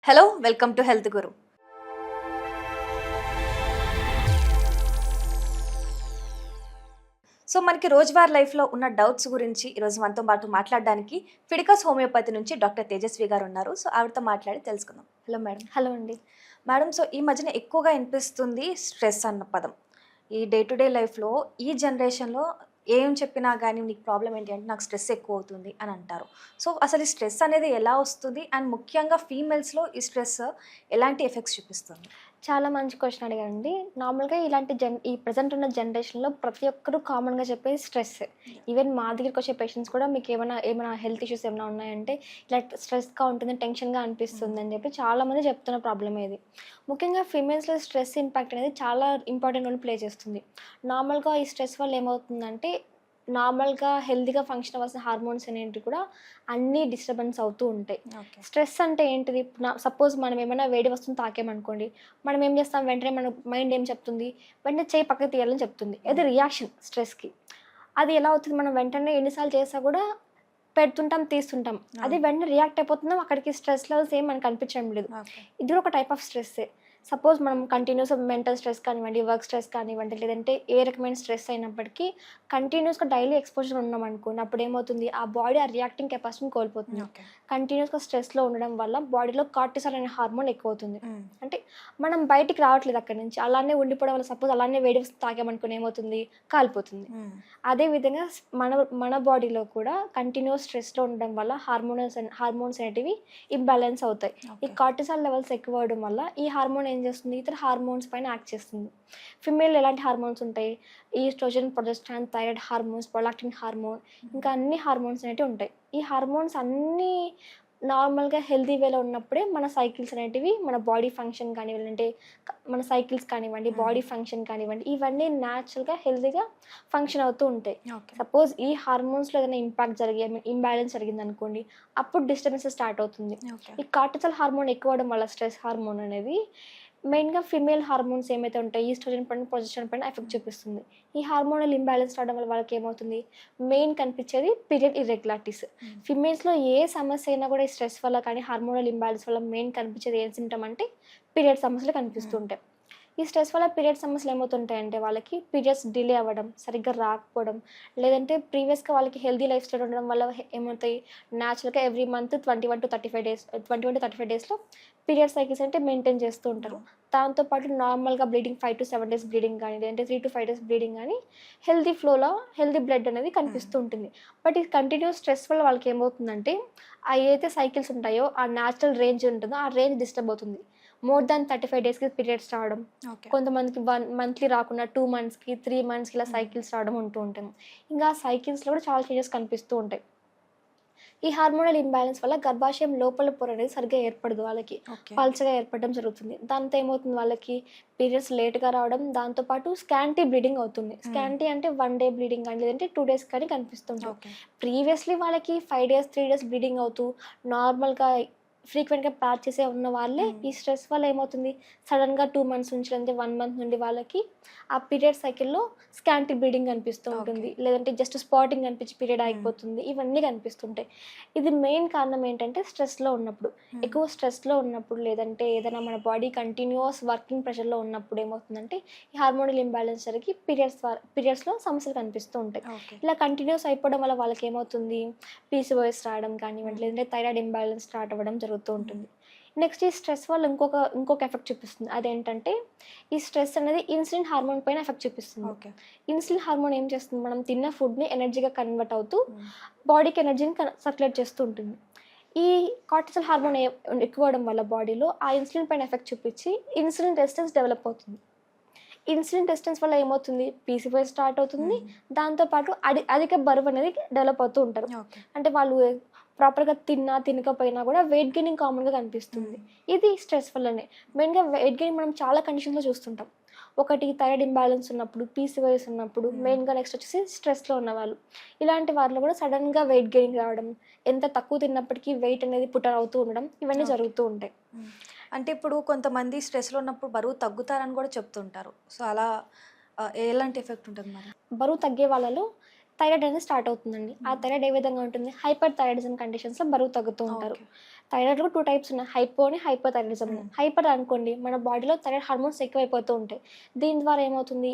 Hello welcome to health Guru. So మనకి రోజువారీ లైఫ్లో ఉన్న డౌట్స్ గురించి ఈరోజు మనతో పాటు మాట్లాడడానికి ఫిడికస్ హోమియోపతి నుంచి డాక్టర్ తేజస్వి గారు ఉన్నారు. సో ఆవిడతో మాట్లాడి తెలుసుకుందాం. Hello madam. హలో అండి. మేడం, సో ఈ మధ్యన ఎక్కువగా వినిపిస్తుంది స్ట్రెస్ అన్న పదం. ఈ డే టు డే లైఫ్లో ఈ జనరేషన్లో ఏం చెప్పినా కానీ నీకు ప్రాబ్లం ఏంటి అంటే నాకు స్ట్రెస్ ఎక్కువ అవుతుంది అని అంటారు. సో అసలు ఈ స్ట్రెస్ అనేది ఎలా వస్తుంది అండ్ ముఖ్యంగా ఫీమేల్స్లో ఈ స్ట్రెస్ ఎలాంటి ఎఫెక్ట్స్ చూపిస్తుంది? చాలా మంచి క్వశ్చన్ అడిగారండి. నార్మల్‌గా ఇలాంటి ఈ ప్రెజెంట్ ఉన్న జనరేషన్‌లో ప్రతి ఒక్కరు కామన్‌గా చెప్పేది స్ట్రెస్. ఈవెన్ మా దగ్గరికొచ్చే పేషెంట్స్ కూడా ఏమైనా హెల్త్ ఇష్యూస్ ఏమైనా ఉన్నాయంటే ఇలా స్ట్రెస్‌గా ఉంటుంది, టెన్షన్‌గా అనిపిస్తుంది అని చెప్పి చాలామంది చెప్తున్న ప్రాబ్లమే ఇది. ముఖ్యంగా ఫీమేల్స్‌లో స్ట్రెస్ ఇంపాక్ట్ అనేది చాలా ఇంపార్టెంట్ రోల్ ప్లే చేస్తుంది. నార్మల్‌గా ఈ స్ట్రెస్ వల్ల ఏమవుతుందంటే నార్మల్‌గా హెల్తీగా ఫంక్షన్ అవ్వాల్సిన హార్మోన్స్ అనేటివి కూడా అన్నీ డిస్టర్బెన్స్ అవుతూ ఉంటాయి. ఓకే. స్ట్రెస్ అంటే ఏంటిది? సపోజ్ మనం ఏమైనా వేడి వస్తువుని తాకామనుకోండి, మనం ఏం చేస్తాం? వెంటనే మన మైండ్ ఏం చెప్తుంది? వెంటనే చెయ్యి పక్కకి తీయాలని చెప్తుంది. అది రియాక్షన్ స్ట్రెస్‌కి. అది ఎలా అవుతుంది? మనం వెంటనే ఎన్ని సార్లు చేసినా కూడా పెడుతుంటాం, తీస్తుంటాం. అది వెంటనే రియాక్ట్ అయిపోతున్నాం. అక్కడికి స్ట్రెస్ లెవెల్స్ ఏం మనకు కనిపించడం లేదు. ఓకే. ఇది కూడా ఒక టైప్ ఆఫ్ స్ట్రెస్సే. సపోజ్ మనం కంటిన్యూస్‌గా మెంటల్ స్ట్రెస్ కానివ్వండి, వర్క్ స్ట్రెస్ కానివ్వండి, లేదంటే ఏ రకమైన స్ట్రెస్ అయినప్పటికీ కంటిన్యూస్‌గా డైలీ ఎక్స్‌పోజర్ ఉన్నామనుకోండి, అప్పుడేమవుతుంది? ఆ బాడీ ఆ రియాక్టింగ్ కెపాసిటీని కోల్పోతుంది. ఓకే. కంటిన్యూస్‌గా స్ట్రెస్‌లో ఉండడం వల్ల బాడీలో కార్టిసాల్ అనే హార్మోన్ ఎక్కువవుతుంది. అంటే మనం బయటికి రావట్లేదు అక్కడి నుంచి. అలానే ఉండిపోవడం వల్ల సపోజ్ అలానే వేడి వస్తువు తాగామనుకోండి ఏమవుతుంది? కాలిపోతుంది. అదే విధంగా మన మన బాడీలో కూడా కంటిన్యూస్ స్ట్రెస్‌లో ఉండడం వల్ల హార్మోన్స్ అనేటివి ఇంబాలెన్స్ అవుతాయి. ఈ కార్టిసాల్ లెవెల్స్ ఎక్కువ అవ్వడం వల్ల ఈ హార్మోన్ ఏం చేస్తుంది? ఇతర హార్మోన్స్ పైన యాక్ట్ చేస్తుంది. ఫిమేల్‌లో ఎలాంటి హార్మోన్స్ ఉంటాయి? Estrogen, progesterone, thyroid hormones, prolactin hormone, ఇంకా అన్ని హార్మోన్స్ అనేటివి ఉంటాయి. ఈ హార్మోన్స్ అన్నీ నార్మల్‌గా హెల్తీ వేలో ఉన్నప్పుడే మన సైకిల్స్ అనేటివి మన బాడీ ఫంక్షన్ కానివ్వండి, అంటే మన సైకిల్స్ కానివ్వండి, బాడీ ఫంక్షన్ కానివ్వండి, ఇవన్నీ న్యాచురల్‌గా హెల్తీగా ఫంక్షన్ అవుతూ ఉంటాయి. ఓకే. సపోజ్ ఈ హార్మోన్స్‌లో ఏదైనా ఇంపాక్ట్ జరిగి ఇంబాలెన్స్ జరిగిందనుకోండి, అప్పుడు డిస్టర్బెన్స్ స్టార్ట్ అవుతుంది. ఓకే. ఈ కార్టిసాల్ హార్మోన్ ఎక్కువ అవ్వడం వల్ల స్ట్రెస్ హార్మోన్ అనేది మెయిన్‌గా ఫీమేల్ హార్మోన్స్ ఏమైతే ఉంటాయో ఈస్ట్రోజన్ పైన, ప్రొజెస్టరాన్ పైన ఎఫెక్ట్ చూపిస్తుంది. ఈ హార్మోనల్ ఇంబాలెన్స్ రావడం వల్ల వాళ్ళకేమవుతుంది? మెయిన్ కనిపించేది పీరియడ్ ఇర్రెగ్యులారిటీస్. ఫీమేల్స్‌లో ఏ సమస్య అయినా కూడా ఈ స్ట్రెస్ వల్ల కానీ, హార్మోనల్ ఇంబాలెన్స్ వల్ల మెయిన్ కనిపించేది ఏం సింప్టమ్ అంటే పీరియడ్ సమస్యలు కనిపిస్తూ ఉంటాయి. ఈ స్ట్రెస్ వల్ల పీరియడ్ సమస్యలు ఏమవుతుంటాయంటే వాళ్ళకి పీరియడ్స్ డిలే అవ్వడం, సరిగ్గా రాకపోవడం, లేదంటే ప్రీవియస్‌గా వాళ్ళకి హెల్తీ లైఫ్ స్టైల్ ఉండడం వల్ల ఏమవుతాయి? న్యాచురల్‌గా ఎవ్రీ మంత్ 21-35 డేస్‌లో పీరియడ్ సైకిల్స్ అంటే మెయింటైన్ చేస్తూ ఉంటారు. దాంతో పాటు నార్మల్‌గా బ్లీడింగ్ 5-7 డేస్ బ్లీడింగ్ గానీ, లేదంటే 3-5 డేస్ బ్లీడింగ్ గానీ, హెల్తీ ఫ్లోలో హెల్తీ బ్లడ్ అనేది కనిపిస్తూ ఉంటుంది. బట్ ఈ కంటిన్యూస్ స్ట్రెస్ వల్ల వాళ్ళకి ఏమవుతుందంటే, ఏదైతే సైకిల్స్ ఉంటాయో ఆ న్యాచురల్ రేంజ్ ఉంటుందో ఆ రేంజ్ డిస్టర్బ్ అవుతుంది. మోర్ దాన్ 35 డేస్‌కి పీరియడ్స్ రావడం, ఓకే. కొంతమందికి మంత్లీ రాకుండా 2 మంత్స్‌కి, 3 మంత్స్‌కి ఇలా సైకిల్స్ రావడం ఉంటూ ఉంటుంది. ఇంకా ఆ సైకిల్స్‌లో కూడా చాలా చేంజెస్ కనిపిస్తూ ఉంటాయి. ఈ హార్మోనల్ ఇంబాలెన్స్ వల్ల గర్భాశయం లోపల పొర అనేది సరిగ్గా ఏర్పడదు వాళ్ళకి. ఓకే. పల్చగా ఏర్పడడం జరుగుతుంది. దాంతో ఏమవుతుంది వాళ్ళకి? పీరియడ్స్ లేట్‌గా రావడం, దాంతో పాటు స్కాంటీ బ్లీడింగ్ అవుతుంది. స్కాంటీ అంటే 1 డే బ్లీడింగ్ కానీ, లేదంటే 2 డేస్ కానీ కనిపిస్తుంటాయి. ఓకే. ప్రీవియస్‌లీ వాళ్ళకి 5 డేస్, 3 డేస్ బ్లీడింగ్ అవుతూ నార్మల్‌గా ఫ్రీక్వెంట్‌గా ప్యాచ్ చేసే ఉన్న వాళ్ళే ఈ స్ట్రెస్ వల్ల ఏమవుతుంది? సడెన్‌గా 2 మంత్స్ నుంచి, లేదంటే 1 మంత్ నుండి వాళ్ళకి ఆ పీరియడ్ సైకిల్‌లో స్కాంటీ బ్లీడింగ్ కనిపిస్తూ ఉంటుంది. లేదంటే జస్ట్ స్పాటింగ్ కనిపించి పీరియడ్ ఆగిపోతుంది. ఇవన్నీ కనిపిస్తుంటాయి. ఇది మెయిన్ కారణం ఏంటంటే స్ట్రెస్‌లో ఉన్నప్పుడు. ఎక్కువ స్ట్రెస్‌లో ఉన్నప్పుడు, లేదంటే ఏదైనా మన బాడీ కంటిన్యూయస్ వర్కింగ్ ప్రెషర్‌లో ఉన్నప్పుడు ఏమవుతుందంటే ఈ హార్మోనల్ ఇంబాలెన్స్ జరిగి పీరియడ్స్‌లో సమస్యలు కనిపిస్తూ ఉంటాయి. ఓకే. ఇలా కంటిన్యూస్ అయిపోవడం వల్ల వాళ్ళకేమవుతుంది? పీసీఓఎస్ రావడం కానివ్వండి, లేదంటే థైరాయిడ్ ఇంబాలెన్స్ స్టార్ట్ అవ్వడం జరుగుతూ ఉంటుంది. నెక్స్ట్ ఈ స్ట్రెస్ వల్ల ఇంకొక ఎఫెక్ట్ చూపిస్తుంది. అదేంటంటే ఈ స్ట్రెస్ అనేది ఇన్సులిన్ హార్మోన్ పైన ఎఫెక్ట్ చూపిస్తుంది. ఓకే. ఇన్సులిన్ హార్మోన్ ఏం చేస్తుంది? మనం తిన్న ఫుడ్‌ని ఎనర్జీగా కన్వర్ట్ అవుతూ బాడీకి ఎనర్జీని సర్క్యులేట్ చేస్తూ ఉంటుంది. ఈ కార్టిసాల్ హార్మోన్ ఎక్కువ అవ్వడం వల్ల బాడీలో ఆ ఇన్సులిన్ పైన ఎఫెక్ట్ చూపించి ఇన్సులిన్ రెసిస్టెన్స్ డెవలప్ అవుతుంది. ఇన్సులిన్ రెసిస్టెన్స్ వల్ల ఏమవుతుంది? పీసీఓఎస్ స్టార్ట్ అవుతుంది. దాంతో పాటు అధిక బరువు అనేది డెవలప్ అవుతూ ఉంటారు. ఓకే. అంటే వాళ్ళు ప్రాపర్‌గా తినకపోయినా కూడా వెయిట్ గెయినింగ్ కామన్‌గా కనిపిస్తుంది. ఇది స్ట్రెస్ వల్లనే. మెయిన్‌గా వెయిట్ గెయిన్ మనం చాలా కండిషన్స్‌లో చూస్తుంటాం. ఒకటి థైరాయిడ్ ఇంబాలెన్స్ ఉన్నప్పుడు, పీసీఓఎస్ ఉన్నప్పుడు, మెయిన్‌గా నెక్స్ట్ వచ్చేసి స్ట్రెస్‌లో ఉన్నవాళ్ళు. ఇలాంటి వారిలో కూడా సడెన్‌గా వెయిట్ గెయిన్ రావడం, ఎంత తక్కువ తిన్నప్పటికీ వెయిట్ అనేది పుట్ అవుతూ ఉండడం, ఇవన్నీ జరుగుతూ ఉంటాయి. అంటే ఇప్పుడు కొంతమంది స్ట్రెస్‌లో ఉన్నప్పుడు బరువు తగ్గుతారని కూడా చెప్తుంటారు. సో అలా ఎలాంటి ఎఫెక్ట్ ఉంటుంది మరి? బరువు తగ్గే వాళ్ళలో థైరాయిడ్ అనేది స్టార్ట్ అవుతుందండి. ఆ థైరాయిడ్ ఏ విధంగా ఉంటుంది? హైపర్ థైరాయిడిజం కండిషన్స్‌లో బరువు తగ్గుతూ ఉంటారు. ఓకే. థైరాయిడ్లో 2 టైప్స్ ఉన్నాయి. హైపో అని హైపోథైరాయిడిజం అని. హైపర్ అనుకోండి మన బాడీలో థైరాయిడ్ హార్మోన్స్ ఎక్కువైపోతూ ఉంటాయి. దీని ద్వారా ఏమవుతుంది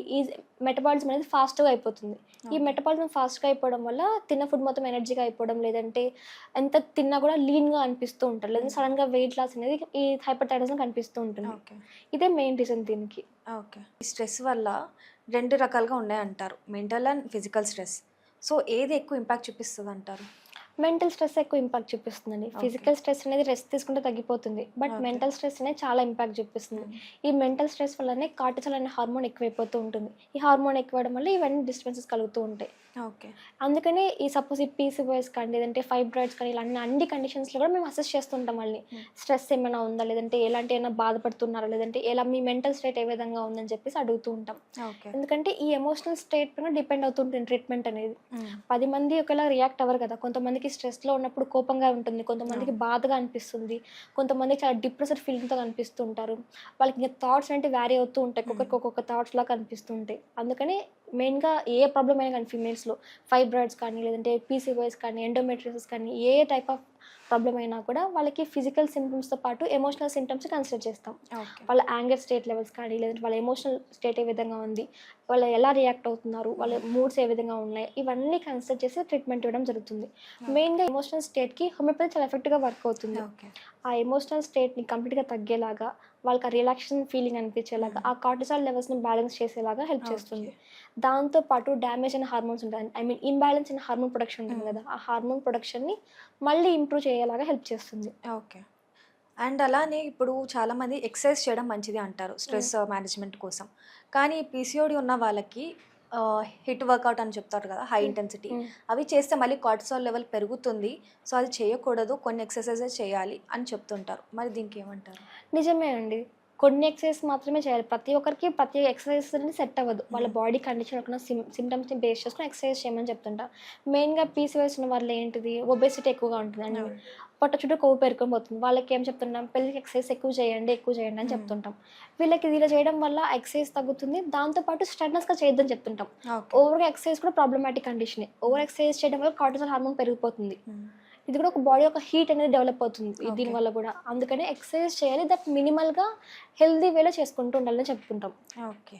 మెటబాలిజం అనేది ఫాస్ట్గా అయిపోతుంది. ఈ మెటబాలిజం ఫాస్ట్గా అయిపోవడం వల్ల తిన్న ఫుడ్ మొత్తం ఎనర్జీగా అయిపోవడం, లేదంటే ఎంత తిన్నా కూడా లీన్గా అనిపిస్తూ ఉంటారు, లేదంటే సడన్గా వెయిట్ లాస్ అనేది ఈ హైపోథైరాయిడిజం కనిపిస్తూ ఉంటుంది. ఓకే. ఇదే మెయిన్ రీజన్ దీనికి. ఓకే. ఈ స్ట్రెస్ వల్ల 2 రకాలుగా ఉన్నాయంటారు. Mental and physical stress. So ఏది ఎక్కువ ఇంపాక్ట్ చూపిస్తదంటారు? మెంటల్ స్ట్రెస్ ఎక్కువ ఇంపాక్ట్ చూపిస్తుందండి. ఫిజికల్ స్ట్రెస్ అనేది రెస్ట్ తీసుకుంటే తగ్గిపోతుంది. బట్ మెంటల్ స్ట్రెస్ అనేది చాలా ఇంపాక్ట్ చూపిస్తుంది. ఈ మెంటల్ స్ట్రెస్ వల్లనే కార్టిసాల్ అనే హార్మోన్ ఎక్కువైపోతూ ఉంటుంది. ఈ హార్మోన్ ఎక్కువడం వల్ల ఇవన్నీ డిస్టర్బెన్సెస్ కలుగుతూ ఉంటాయి. ఓకే. అందుకనే ఈ సపోజ్ ఈ పీసీఓఎస్ కానీ, లేదంటే ఫైబ్రాయిడ్స్ కానీ, ఇలా అన్ని కండిషన్స్లో కూడా మేము అసెస్ చేస్తుంటాం వాళ్ళని. స్ట్రెస్ ఏమైనా ఉందా, లేదంటే ఎలాంటి ఏమైనా బాధపడుతున్నారా, లేదంటే ఎలా మీ మెంటల్ స్టేట్ ఏ విధంగా ఉందని చెప్పేసి అడుగుతూ ఉంటాం. ఓకే. ఎందుకంటే ఈ ఎమోషనల్ స్టేట్ పైన డిపెండ్ అవుతుంటుంది ట్రీట్మెంట్ అనేది. 10 మంది ఒకలా రియాక్ట్ అవ్వరు కదా. కొంతమందికి స్ట్రెస్లో ఉన్నప్పుడు కోపంగా ఉంటుంది, కొంతమందికి బాధగా అనిపిస్తుంది, కొంతమంది చాలా డిప్రెస్డ్ ఫీలింగ్తో కనిపిస్తూ ఉంటారు. వాళ్ళకి ఇంకా థాట్స్ అంటే వ్యారీ అవుతూ ఉంటాయి, ఒక్కొక్క థాట్స్ లాగా కనిపిస్తూ ఉంటాయి. అందుకని మెయిన్గా ఏ ప్రాబ్లం అయినా కానీ ఫీమేల్స్లో ఫైబ్రాయిడ్స్ కానీ, లేదంటే పీసీఓఎస్ కానీ, ఎండోమెట్రియోసిస్ కానీ, ఏ టైప్ ఆఫ్ ప్రాబ్లం అయినా కూడా వాళ్ళకి ఫిజికల్ సిమ్టమ్స్తో పాటు ఎమోషనల్ సిమ్టమ్స్ కన్సిడర్ చేస్తాం. ఓకే. వాళ్ళ యాంగర్ స్టేట్ లెవెల్స్ కానీ, లేదంటే వాళ్ళ ఎమోషనల్ స్టేట్ ఏ విధంగా ఉంది, వాళ్ళు ఎలా రియాక్ట్ అవుతున్నారు, వాళ్ళ మూడ్స్ ఏ విధంగా ఉన్నాయి, ఇవన్నీ కన్సిడర్ చేసి ట్రీట్మెంట్ ఇవ్వడం జరుగుతుంది. మెయిన్గా ఎమోషనల్ స్టేట్కి హోమియోపతి చాలా ఎఫెక్ట్గా వర్క్ అవుతుంది. ఓకే. ఆ ఎమోషనల్ స్టేట్ని కంప్లీట్గా తగ్గేలాగా, వాళ్ళకి ఆ రిలాక్సేషన్ ఫీలింగ్ అనిపించేలాగా, ఆ కార్టిసాల్ లెవెల్స్ని బ్యాలెన్స్ చేసేలాగా హెల్ప్ చేస్తుంది. దాంతోపాటు డ్యామేజ్ అయిన హార్మోన్స్ ఉంటాయి, ఐ మీన్ ఇంబ్యాలెన్స్ అయిన హార్మోన్ ప్రొడక్షన్ ఉంటుంది కదా, ఆ హార్మోన్ ప్రొడక్షన్ని మళ్ళీ ఇంప్రూవ్ చేయేలాగా హెల్ప్ చేస్తుంది. ఓకే. అండ్ అలానే ఇప్పుడు చాలామంది ఎక్సర్సైజ్ చేయడం మంచిది అంటారు స్ట్రెస్ మేనేజ్మెంట్ కోసం. కానీ పీసీఓడి ఉన్న వాళ్ళకి హిట్ వర్కౌట్ అని చెప్తారు కదా, హై ఇంటెన్సిటీ, అవి చేస్తే మళ్ళీ కార్టిసాల్ లెవెల్ పెరుగుతుంది. సో అది చేయకూడదు, కొన్ని ఎక్సర్సైజెస్ చేయాలి అని చెప్తుంటారు. మరి దీనికి ఏమంటారు? నిజమే అండి. కొన్ని ఎక్సర్సైజ్ మాత్రమే చేయాలి. ప్రతి ఒక్కరికి ప్రతి ఎక్సర్సైజ్ అనేది సెట్ అవ్వదు. వాళ్ళ బాడీ కండిషన్ ఒక సిమ్టమ్స్ని బేస్ చేసుకొని ఎక్సర్సైజ్ చేయమని చెప్తుంటా. మెయిన్గా పీసీఓఎస్ ఉన్న వాళ్ళు ఏంటిది, ఒబేసిటీ ఎక్కువగా ఉంటుంది అండి. పొట్ట చుట్టూ కొవ్వు పేరుకొని పోతుంది. వాళ్ళకి ఏం చెప్తుంటాం, పెళ్ళికి ఎక్సర్సైజ్ ఎక్కువ చేయండి అని చెప్తుంటాం. వీళ్ళకి ఇలా చేయడం వల్ల ఎక్సర్సైజ్ తగ్గుతుంది, దాంతోపాటు స్టడ్నెస్గా చేయొద్దని చెప్తుంటాం. ఓవర్గా ఎక్సర్సైజ్ కూడా ప్రాబ్లమాటిక్ కండిషనే. ఓవర్ ఎక్సర్సైజ్ చేయడం వల్ల కార్టిసాల్ హార్మోన్ పెరిగిపోతుంది. ఇది కూడా ఒక బాడీ ఒక హీట్ అనేది డెవలప్ అవుతుంది దీనివల్ల కూడా. అందుకని ఎక్సర్సైజ్ చేయాలి, దట్ మినిమల్గా హెల్దీ వేలో చేసుకుంటూ ఉండాలని చెప్పుకుంటాం. ఓకే.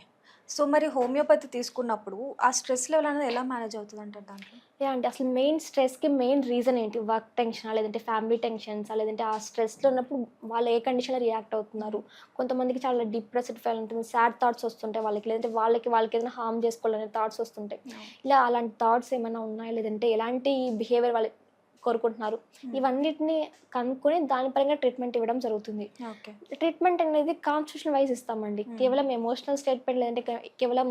సో మరి హోమియోపతి తీసుకున్నప్పుడు ఆ స్ట్రెస్ లెవెల్ అనేది ఎలా మేనేజ్ అవుతుంది అంటారు దాంట్లో? అంటే అసలు మెయిన్ స్ట్రెస్కి మెయిన్ రీజన్ ఏంటి, వర్క్ టెన్షనా, లేదంటే ఫ్యామిలీ టెన్షన్సా, లేదంటే ఆ స్ట్రెస్లో ఉన్నప్పుడు వాళ్ళు ఏ కండిషన్లో రియాక్ట్ అవుతున్నారు. కొంతమందికి చాలా డిప్రెస్డ్ ఫీల్ ఉంటుంది, సాడ్ థాట్స్ వస్తుంటాయి వాళ్ళకి, లేదంటే వాళ్ళకి ఏదైనా హార్మ్ చేసుకోవాలనే థాట్స్ వస్తుంటాయి. ఇలా అలాంటి థాట్స్ ఏమైనా ఉన్నాయా, లేదంటే ఎలాంటి బిహేవియర్ వాళ్ళు కోరుకుంటున్నారు, ఇవన్నిటిని కనుక్కొని దానిపరంగా ట్రీట్మెంట్ ఇవ్వడం జరుగుతుంది. ట్రీట్మెంట్ అనేది కాన్స్టిట్యూషన్ వైజ్ ఇస్తామండి. కేవలం ఎమోషనల్ స్టేట్మెంట్ లేదంటే కేవలం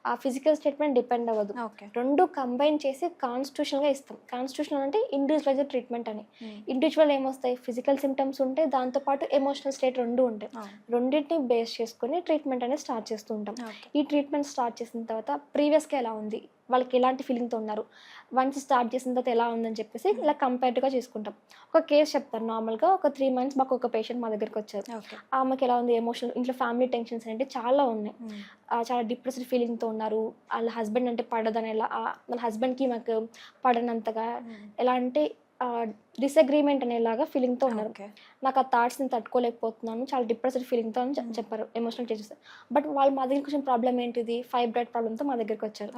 ఆ ఫిజికల్ స్టేట్మెంట్ డిపెండ్ అవ్వదు. రెండు కంబైన్ చేసి కాన్స్టిట్యూషన్గా ఇస్తాం. కాన్స్టిట్యూషన్ అంటే ఇండివిజువలైజ్డ్ ట్రీట్మెంట్ అని. ఇండివిజువల్ ఏమొస్తాయి, ఫిజికల్ సిమ్టమ్స్ ఉంటాయి, దాంతోపాటు ఎమోషనల్ స్టేట్ రెండు ఉంటాయి. రెండింటిని బేస్ చేసుకొని ట్రీట్మెంట్ అనేది స్టార్ట్ చేస్తూ ఉంటాం. ఈ ట్రీట్మెంట్ స్టార్ట్ చేసిన తర్వాత ప్రీవియస్గా ఎలా ఉంది, వాళ్ళకి ఎలాంటి ఫీలింగ్తో ఉన్నారు, వన్స్ స్టార్ట్ చేసిన తర్వాత ఎలా ఉందని చెప్పేసి ఇలా కంపేర్డ్గా చేసుకుంటాం. ఒక కేసు చెప్తాను. నార్మల్గా ఒక 3 months మాకు ఒక పేషెంట్ మా దగ్గరికి వచ్చారు. ఆమెకి ఎలా ఉంది, ఎమోషనల్, ఇంట్లో ఫ్యామిలీ టెన్షన్స్ అంటే చాలా ఉన్నాయి, చాలా డిప్రెస్డ్ ఫీలింగ్తో ఉన్నారు. వాళ్ళ హస్బెండ్ అంటే పడదని, ఎలా వాళ్ళ హస్బెండ్కి మాకు పడనంతగా, ఎలా అంటే డిసగ్రీమెంట్ అనేలాగా ఫీలింగ్తో ఉన్నారు. నాకు ఆ థాట్స్ని తట్టుకోలేకపోతున్నాను, చాలా డిప్రెస్డ్ ఫీలింగ్తో అని చెప్పారు ఎమోషనల్ టీచర్స్. బట్ వాళ్ళు మా దగ్గరికి వచ్చిన ప్రాబ్లం ఏంటిది, ఫైబ్రాయిడ్ ప్రాబ్లంతో మా దగ్గరికి వచ్చారు.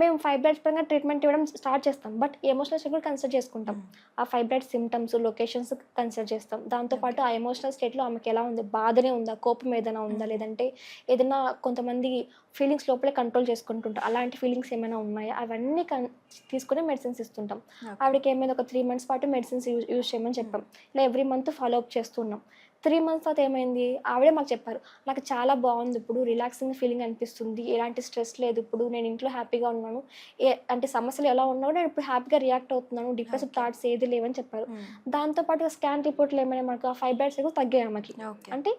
మేము ఫైబ్రాయిడ్స్ పరంగా ట్రీట్మెంట్ ఇవ్వడం స్టార్ట్ చేస్తాం, బట్ ఎమోషనల్ స్టేట్ కూడా కన్సిడర్ చేసుకుంటాం. ఆ ఫైబ్రాయిడ్ సిమ్టమ్స్, లొకేషన్స్ కన్సిడర్ చేస్తాం. దాంతోపాటు ఆ ఎమోషనల్ స్టేట్లో ఆమెకి ఎలా ఉంది, బాధనే ఉందా, కోపం ఏదైనా ఉందా, లేదంటే ఏదైనా కొంతమంది ఫీలింగ్స్ లోపలే కంట్రోల్ చేసుకుంటుంటాం, అలాంటి ఫీలింగ్స్ ఏమైనా ఉన్నాయా, అవన్నీ తీసుకుని మెడిసిన్స్ ఇస్తుంటాం. ఆవిడకి ఏమైనా ఒక 3 months పాటు మెడిసిన్స్ యూజ్ చేయమని చెప్పాం. ఇలా ఎవ్రీ మంత్ ఫాలో అప్ చేస్తున్నాం. 3 months తర్వాత ఏమైంది, ఆవిడే మాకు చెప్పారు, నాకు చాలా బాగుంది, ఇప్పుడు రిలాక్సింగ్ ఫీలింగ్ అనిపిస్తుంది, ఎలాంటి స్ట్రెస్ లేదు, ఇప్పుడు నేను ఇంట్లో హ్యాపీగా ఉన్నాను, అంటే సమస్యలు ఎలా ఉన్నా కూడా నేను ఇప్పుడు హ్యాపీగా రియాక్ట్ అవుతున్నాను, డిప్రెసివ్ థాట్స్ ఏది లేవని చెప్పారు. దాంతోపాటు స్కాన్ రిపోర్ట్లు ఏమైనా మనకు ఆ ఫైబ్రాయిడ్స్ కూడా తగ్గాయి ఆమెకి. అంటే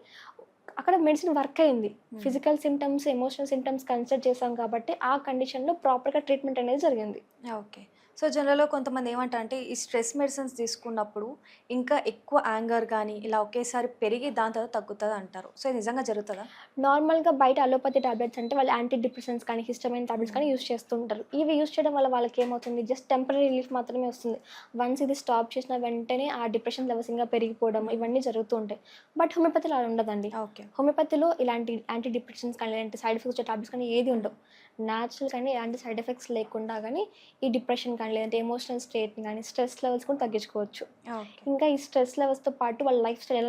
అక్కడ మెడిసిన్ వర్క్ అయింది. Physical symptoms, emotional symptoms consider చేసాం కాబట్టి ఆ కండిషన్లో ప్రాపర్గా ట్రీట్మెంట్ అనేది జరిగింది. ఓకే. సో జనరల్‌గా కొంతమంది ఏమంటారంటే, ఈ స్ట్రెస్ మెడిసిన్స్ తీసుకున్నప్పుడు ఇంకా ఎక్కువ యాంగర్ గానీ, ఇలా ఒకేసారి పెరిగి దాని తర్వాత తగ్గుతదంటారు. సో ఇది నిజంగా జరుగుతదా? నార్మల్‌గా బయట అలోపతి టాబ్లెట్స్ అంటే వాళ్ళు యాంటీ డిప్రెసెంట్స్ కానీ, హిస్టమైన్ టాబ్లెట్స్ కానీ యూజ్ చేస్తూ ఉంటారు. ఇవి యూజ్ చేయడం వల్ల వాళ్ళకేమవుతుంది, జస్ట్ టెంపరరీ రిలీఫ్ మాత్రమే వస్తుంది. వన్స్ ఇది స్టాప్ చేసిన వెంటనే ఆ డిప్రెషన్ లెవెల్స్ ఇంకా పెరిగిపోవడం ఇవన్నీ జరుగుతూ ఉంటాయి. బట్ హోమియోపతిలో అలా ఉండదండి. ఓకే. హోమియోపతిలో ఇలాంటి యాంటీ డిప్రెషన్స్ కానీ, ఇలాంటి సైడ్ ఎఫెక్ట్స్ వచ్చే టాబ్లెట్స్ కానీ ఏది ఉండవు. న్యాచురల్ కానీ ఎలాంటి సైడ్ ఎఫెక్ట్స్ లేకుండా కానీ ఈ డిప్రెషన్ కానీ, లేదంటే ఎమోషనల్ స్టేట్‌ని కానీ, స్ట్రెస్ లెవెల్స్ కూడా తగ్గించుకోవచ్చు. ఓకే. ఇంకా ఈ స్ట్రెస్ లెవెల్స్‌తో పాటు వాళ్ళ లైఫ్ స్టైల్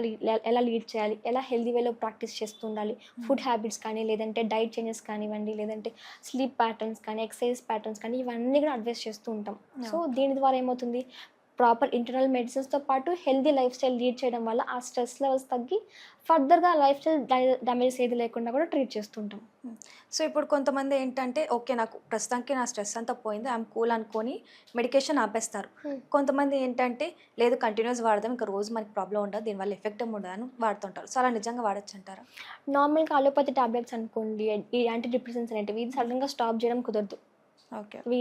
ఎలా లీడ్ చేయాలి, ఎలా హెల్తీ వేలో ప్రాక్టీస్ చేస్తూ ఉండాలి, ఫుడ్ హ్యాబిట్స్ కానీ, లేదంటే డైట్ చేంజెస్ కానివ్వండి, లేదంటే స్లీప్ ప్యాటర్న్స్ కానీ, ఎక్సర్సైజ్ ప్యాటర్న్స్ కానీ ఇవన్నీ కూడా అడ్వైస్ చేస్తూ ఉంటాం. సో దీని ద్వారా ఏమవుతుంది, ప్రాపర్ ఇంటర్నల్ మెడిసిన్స్‌తో పాటు హెల్తీ లైఫ్ స్టైల్ లీడ్ చేయడం వల్ల ఆ స్ట్రెస్ లెవెల్స్ తగ్గి ఫర్దర్‌గా లైఫ్ స్టైల్ డ్యామేజెస్ ఏది లేకుండా కూడా ట్రీట్ చేస్తుంటాం. సో ఇప్పుడు కొంతమంది ఏంటంటే, ఓకే నాకు ప్రస్తుతానికి నా స్ట్రెస్ అంతా పోయింది. ఐయామ్ కూల్ అనుకోని మెడికేషన్ ఆపేస్తారు. కొంతమంది ఏంటంటే, లేదు కంటిన్యూస్ వాడదాం ఇంకా రోజు మనకి ప్రాబ్లమ్ ఉండదు. దీనివల్ల ఎఫెక్ట్ ఏమి ఉండదని వాడుతుంటారు. సో అలా నిజంగా వాడొచ్చంటారా? నార్మల్‌గా అలోపతి టాబ్లెట్స్ అనుకోండి, ఈ యాంటీ డిప్రెసెంట్స్ అనేటివి ఇది సడన్‌గా స్టాప్ చేయడం కుదరదు. ఓకే. అవి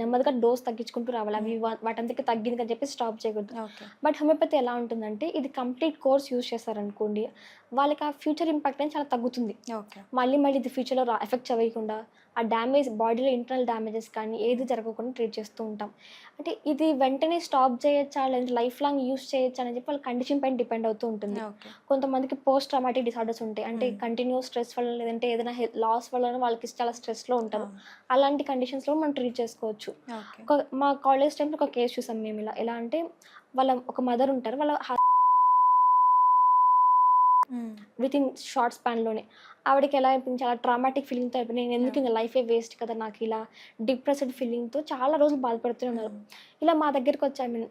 నెమ్మదిగా డోస్ తగ్గించుకుంటూ రావాలి. అవి వాటంతకి తగ్గింది అని చెప్పి స్టాప్ చేయకూడదు. ఓకే. బట్ హోమియోపతి ఎలా ఉంటుందంటే, ఇది కంప్లీట్ కోర్స్ యూజ్ చేశారనుకోండి, వాళ్ళకి ఆ ఫ్యూచర్ ఇంపాక్ట్ అనేది చాలా తగ్గుతుంది. ఓకే. మళ్ళీ ఇది ఫ్యూచర్‌లో ఎఫెక్ట్ అవ్వకుండా ఆ డ్యామేజ్ బాడీలో ఇంటర్నల్ డ్యామేజెస్ కానీ ఏది జరగకుండా ట్రీట్ చేస్తూ ఉంటాం. అంటే ఇది వెంటనే స్టాప్ చేయొచ్చా, లేదంటే లైఫ్ లాంగ్ యూజ్ చేయొచ్చా అని చెప్పి వాళ్ళ కండిషన్ పైన డిపెండ్ అవుతూ ఉంటుంది. ఓకే. కొంతమందికి పోస్ట్ ట్రామాటిక్ డిసార్డర్స్ ఉంటాయి. అంటే కంటిన్యూస్ స్ట్రెస్ వల్ల, లేదంటే ఏదైనా లాస్ వల్ల వాళ్ళకి చాలా స్ట్రెస్‌లో ఉంటారు. అలాంటి కండిషన్స్‌లో మనం ట్రీట్ చేసుకోవచ్చు. ఓకే. మా కాలేజ్ టైంలో ఒక కేస్ చూసాం మేము ఇలా. ఎలా అంటే వాళ్ళ ఒక మదర్ ఉంటారు. వాళ్ళ వితిన్ షార్ట్ స్పాన్‌లోనే ఆవిడకి ఎలా అయిపోయింది, చాలా ట్రామాటిక్ ఫీలింగ్‌తో అయిపోయింది. నేను ఎందుకు ఇంక లైఫే వేస్ట్ కదా నాకు, ఇలా డిప్రెస్డ్ ఫీలింగ్‌తో చాలా రోజులు బాధపడుతూనే ఉన్నారు. ఇలా మా దగ్గరికి వచ్చారు.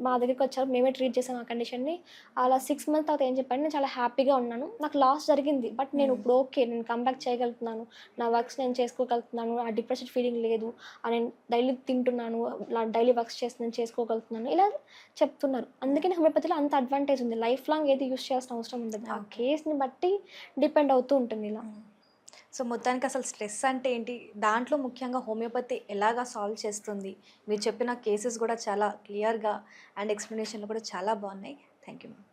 మా దగ్గరికి వచ్చారు. మేమే ట్రీట్ చేసాం ఆ కండిషన్‌ని. అలా 6 మంత్స్ తర్వాత ఏం చెప్పాను, నేను చాలా హ్యాపీగా ఉన్నాను. నాకు లాస్ జరిగింది. బట్ నేను ఇప్పుడు ఓకే. నేను కమ్‌బ్యాక్ చేయగలుగుతున్నాను. నా వర్క్స్ నేను చేసుకోగలుగుతున్నాను. ఆ డిప్రెస్డ్ ఫీలింగ్ లేదు. నేను డైలీ తింటున్నాను. డైలీ వర్క్స్ నేను చేసుకోగలుగుతున్నాను. ఇలా చెప్తున్నారు. అందుకని హోమియోపతిలో అంత అడ్వాంటేజ్ ఉంది. లైఫ్ లాంగ్ ఏది యూజ్ చేయాల్సిన అవసరం ఉండదు. ఆ కేస్‌ని బట్టి డిపెండ్ అవుతూ ఉంటుంది ఇలా. సో మొత్తానికి అసలు స్ట్రెస్ అంటే ఏంటి, దాంట్లో ముఖ్యంగా హోమియోపతి ఎలాగా సాల్వ్ చేస్తుంది, మీరు చెప్పిన కేసెస్ కూడా చాలా క్లియర్గా అండ్ ఎక్స్ప్లెనేషన్లు కూడా చాలా బాగున్నాయి. Thank you ma'am.